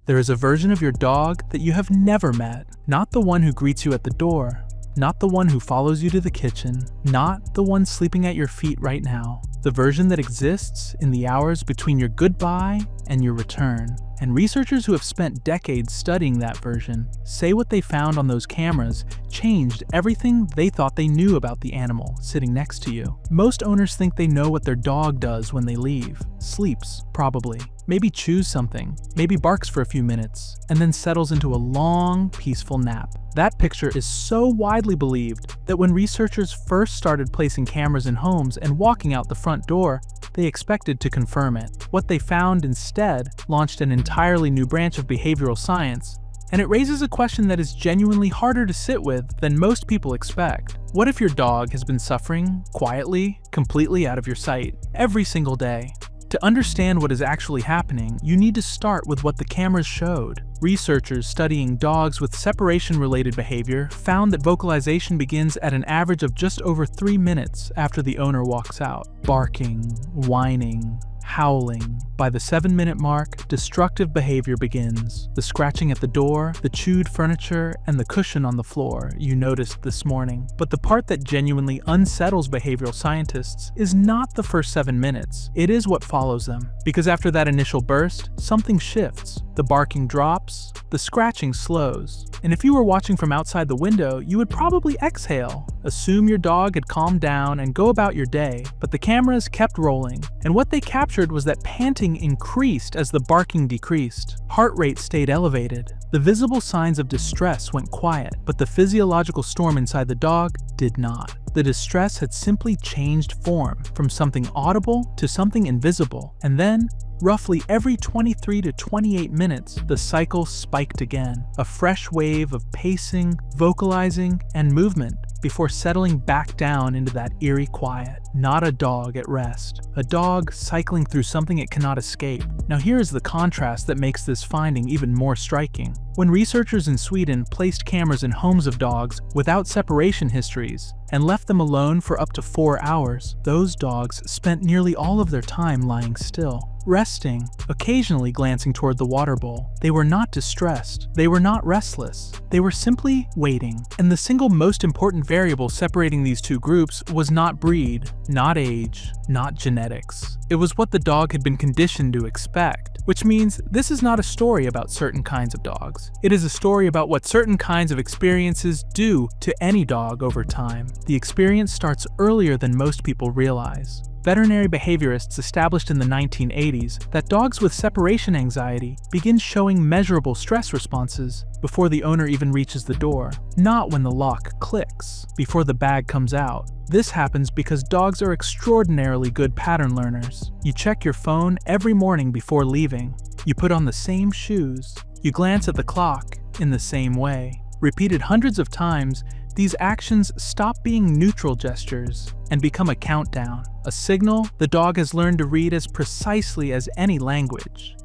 There is a version of your dog that you have never met. Not the one who greets you at the door. Not the one who follows you to the kitchen. Not the one sleeping at your feet right now. The version that exists in the hours between your goodbye and your return. And researchers who have spent decades studying that version say what they found on those cameras changed everything they thought they knew about the animal sitting next to you. Most owners think they know what their dog does when they leave. Sleeps, probably. Maybe chews something, maybe barks for a few minutes, and then settles into a long, peaceful nap. That picture is so widely believed that when researchers first started placing cameras in homes and walking out the front door, they expected to confirm it. What they found instead launched an entirely new branch of behavioral science, and it raises a question that is genuinely harder to sit with than most people expect. What if your dog has been suffering, quietly, completely out of your sight, every single day? To understand what is actually happening, you need to start with what the cameras showed. Researchers studying dogs with separation-related behavior found that vocalization begins at an average of just over 3 minutes after the owner walks out. Barking, whining, howling. By the 7-minute mark, destructive behavior begins. The scratching at the door, the chewed furniture, and the cushion on the floor you noticed this morning. But the part that genuinely unsettles behavioral scientists is not the first 7 minutes. It is what follows them. Because after that initial burst, something shifts. The barking drops, the scratching slows. And if you were watching from outside the window, you would probably exhale, assume your dog had calmed down, and go about your day. But the cameras kept rolling, and what they captured was that panting increased as the barking decreased. Heart rate stayed elevated. The visible signs of distress went quiet, but the physiological storm inside the dog did not. The distress had simply changed form, from something audible to something invisible, and then, roughly every 23 to 28 minutes, the cycle spiked again. A fresh wave of pacing, vocalizing, and movement before settling back down into that eerie quiet. Not a dog at rest. A dog cycling through something it cannot escape. Now here is the contrast that makes this finding even more striking. When researchers in Sweden placed cameras in homes of dogs without separation histories and left them alone for up to 4 hours, those dogs spent nearly all of their time lying still, resting, occasionally glancing toward the water bowl. They were not distressed. They were not restless. They were simply waiting. And the single most important variable separating these two groups was not breed, not age, not genetics. It was what the dog had been conditioned to expect, which means this is not a story about certain kinds of dogs. It is a story about what certain kinds of experiences do to any dog over time. The experience starts earlier than most people realize. Veterinary behaviorists established in the 1980s that dogs with separation anxiety begin showing measurable stress responses before the owner even reaches the door, not when the lock clicks, before the bag comes out. This happens because dogs are extraordinarily good pattern learners. You check your phone every morning before leaving. You put on the same shoes. You glance at the clock in the same way. Repeated hundreds of times, these actions stop being neutral gestures and become a countdown, a signal the dog has learned to read as precisely as any language.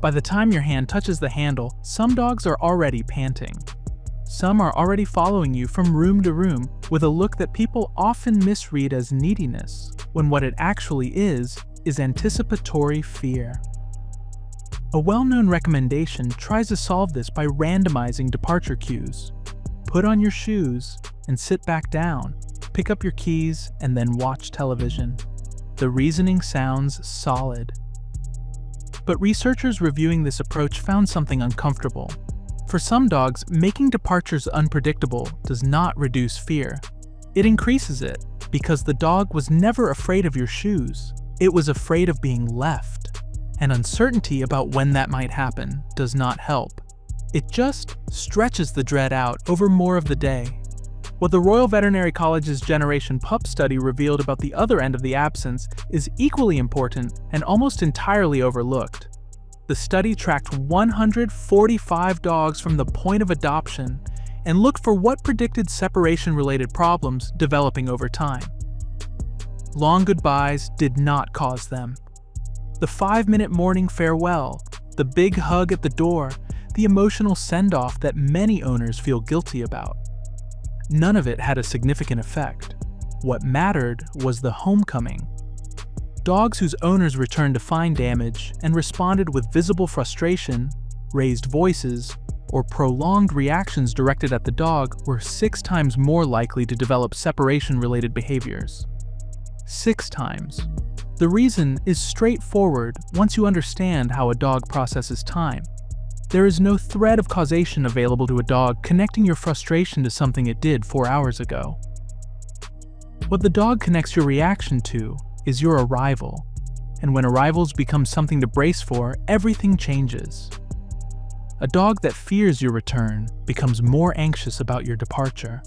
By the time your hand touches the handle, some dogs are already panting. Some are already following you from room to room with a look that people often misread as neediness, when what it actually is anticipatory fear. A well-known recommendation tries to solve this by randomizing departure cues. Put on your shoes and sit back down. Pick up your keys and then watch television. The reasoning sounds solid. But researchers reviewing this approach found something uncomfortable. For some dogs, making departures unpredictable does not reduce fear. It increases it, because the dog was never afraid of your shoes. It was afraid of being left. And uncertainty about when that might happen does not help. It just stretches the dread out over more of the day. What the Royal Veterinary College's Generation Pup study revealed about the other end of the absence is equally important and almost entirely overlooked. The study tracked 145 dogs from the point of adoption and looked for what predicted separation-related problems developing over time. Long goodbyes did not cause them. The 5-minute morning farewell, the big hug at the door, the emotional send-off that many owners feel guilty about. None of it had a significant effect. What mattered was the homecoming. Dogs whose owners returned to find damage and responded with visible frustration, raised voices, or prolonged reactions directed at the dog were 6 times more likely to develop separation-related behaviors. 6 times. The reason is straightforward once you understand how a dog processes time. There is no thread of causation available to a dog connecting your frustration to something it did 4 hours ago. What the dog connects your reaction to is your arrival, and when arrivals become something to brace for, everything changes. A dog that fears your return becomes more anxious about your departure.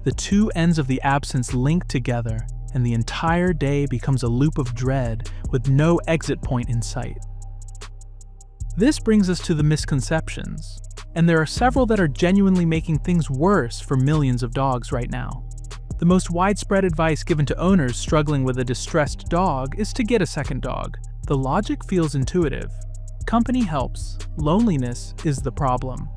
The two ends of the absence link together, and the entire day becomes a loop of dread with no exit point in sight. This brings us to the misconceptions, and there are several that are genuinely making things worse for millions of dogs right now. The most widespread advice given to owners struggling with a distressed dog is to get a second dog. The logic feels intuitive. Company helps, loneliness is the problem.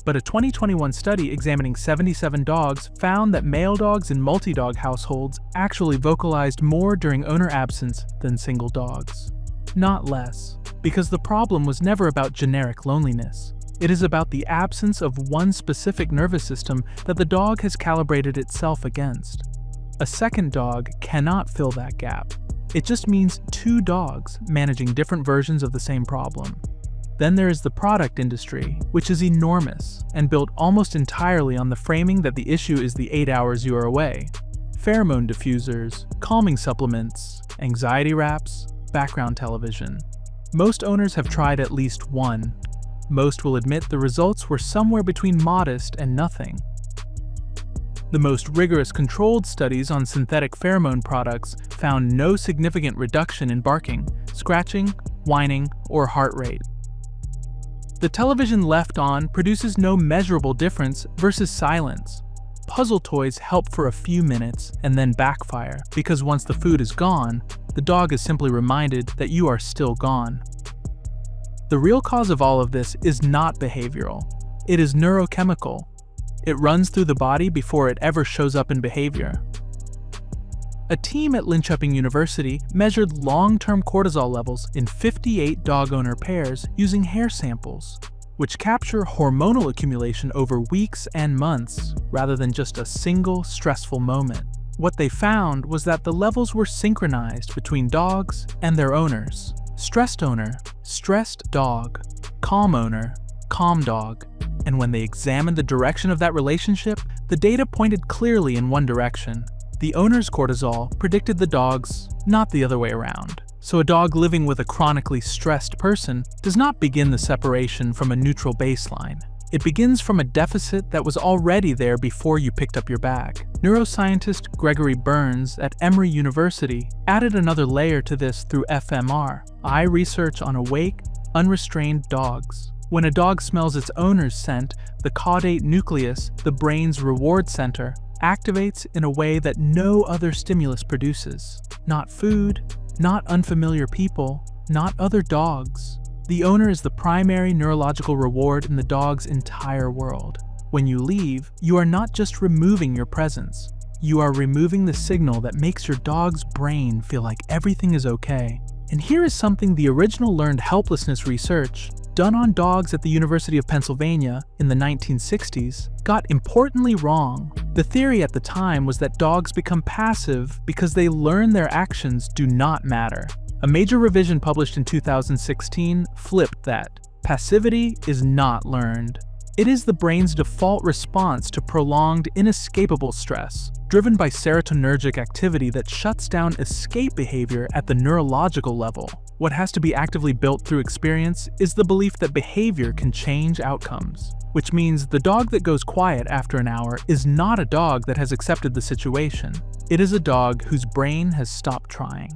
But a 2021 study examining 77 dogs found that male dogs in multi-dog households actually vocalized more during owner absence than single dogs. Not less, because the problem was never about generic loneliness. It is about the absence of one specific nervous system that the dog has calibrated itself against. A second dog cannot fill that gap. It just means 2 dogs managing different versions of the same problem. Then there is the product industry, which is enormous and built almost entirely on the framing that the issue is the 8 hours you are away. Pheromone diffusers, calming supplements, anxiety wraps, background television. Most owners have tried at least one. Most will admit the results were somewhere between modest and nothing. The most rigorous controlled studies on synthetic pheromone products found no significant reduction in barking, scratching, whining, or heart rate. The television left on produces no measurable difference versus silence. Puzzle toys help for a few minutes and then backfire because once the food is gone, the dog is simply reminded that you are still gone. The real cause of all of this is not behavioral. It is neurochemical. It runs through the body before it ever shows up in behavior. A team at Linköping University measured long-term cortisol levels in 58 dog owner pairs using hair samples, which capture hormonal accumulation over weeks and months rather than just a single stressful moment. What they found was that the levels were synchronized between dogs and their owners. Stressed owner, stressed dog. Calm owner, calm dog. And when they examined the direction of that relationship, the data pointed clearly in one direction. The owner's cortisol predicted the dog's, not the other way around. So a dog living with a chronically stressed person does not begin the separation from a neutral baseline. It begins from a deficit that was already there before you picked up your bag. Neuroscientist Gregory Burns at Emory University added another layer to this through fMR, eye research on awake, unrestrained dogs. When a dog smells its owner's scent, the caudate nucleus, the brain's reward center, activates in a way that no other stimulus produces. Not food, not unfamiliar people, not other dogs. The owner is the primary neurological reward in the dog's entire world. When you leave, you are not just removing your presence. You are removing the signal that makes your dog's brain feel like everything is okay. And here is something the original learned helplessness research, done on dogs at the University of Pennsylvania in the 1960s, got importantly wrong. The theory at the time was that dogs become passive because they learn their actions do not matter. A major revision published in 2016 flipped that. Passivity is not learned. It is the brain's default response to prolonged, inescapable stress, driven by serotonergic activity that shuts down escape behavior at the neurological level. What has to be actively built through experience is the belief that behavior can change outcomes, which means the dog that goes quiet after an hour is not a dog that has accepted the situation. It is a dog whose brain has stopped trying.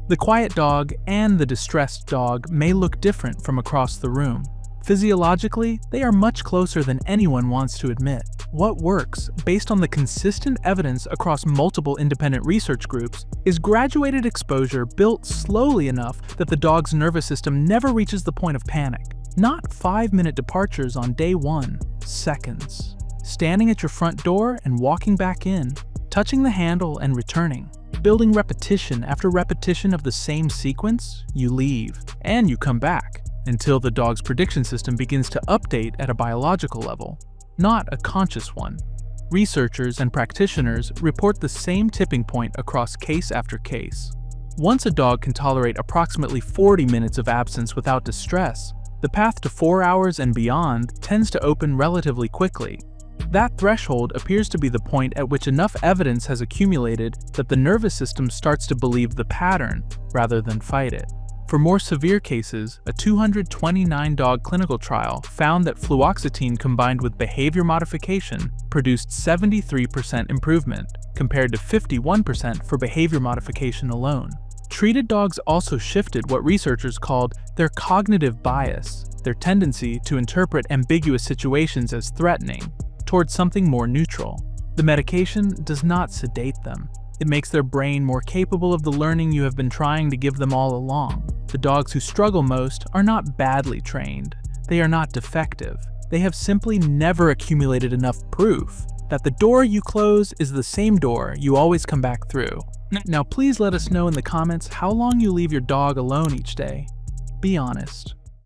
The quiet dog and the distressed dog may look different from across the room. Physiologically, they are much closer than anyone wants to admit. What works, based on the consistent evidence across multiple independent research groups, is graduated exposure built slowly enough that the dog's nervous system never reaches the point of panic. Not 5-minute departures on day 1, seconds. Standing at your front door and walking back in. touching the handle and returning. Building repetition after repetition of the same sequence, you leave, and you come back, until the dog's prediction system begins to update at a biological level, not a conscious one. Researchers and practitioners report the same tipping point across case after case. Once a dog can tolerate approximately 40 minutes of absence without distress, the path to 4 hours and beyond tends to open relatively quickly. That threshold appears to be the point at which enough evidence has accumulated that the nervous system starts to believe the pattern rather than fight it. For more severe cases, a 229-dog clinical trial found that fluoxetine combined with behavior modification produced 73% improvement, compared to 51% for behavior modification alone. Treated dogs also shifted what researchers called their cognitive bias, their tendency to interpret ambiguous situations as threatening, towards something more neutral. The medication does not sedate them. It makes their brain more capable of the learning you have been trying to give them all along. The dogs who struggle most are not badly trained. They are not defective. They have simply never accumulated enough proof that the door you close is the same door you always come back through. Now please let us know in the comments how long you leave your dog alone each day. Be honest.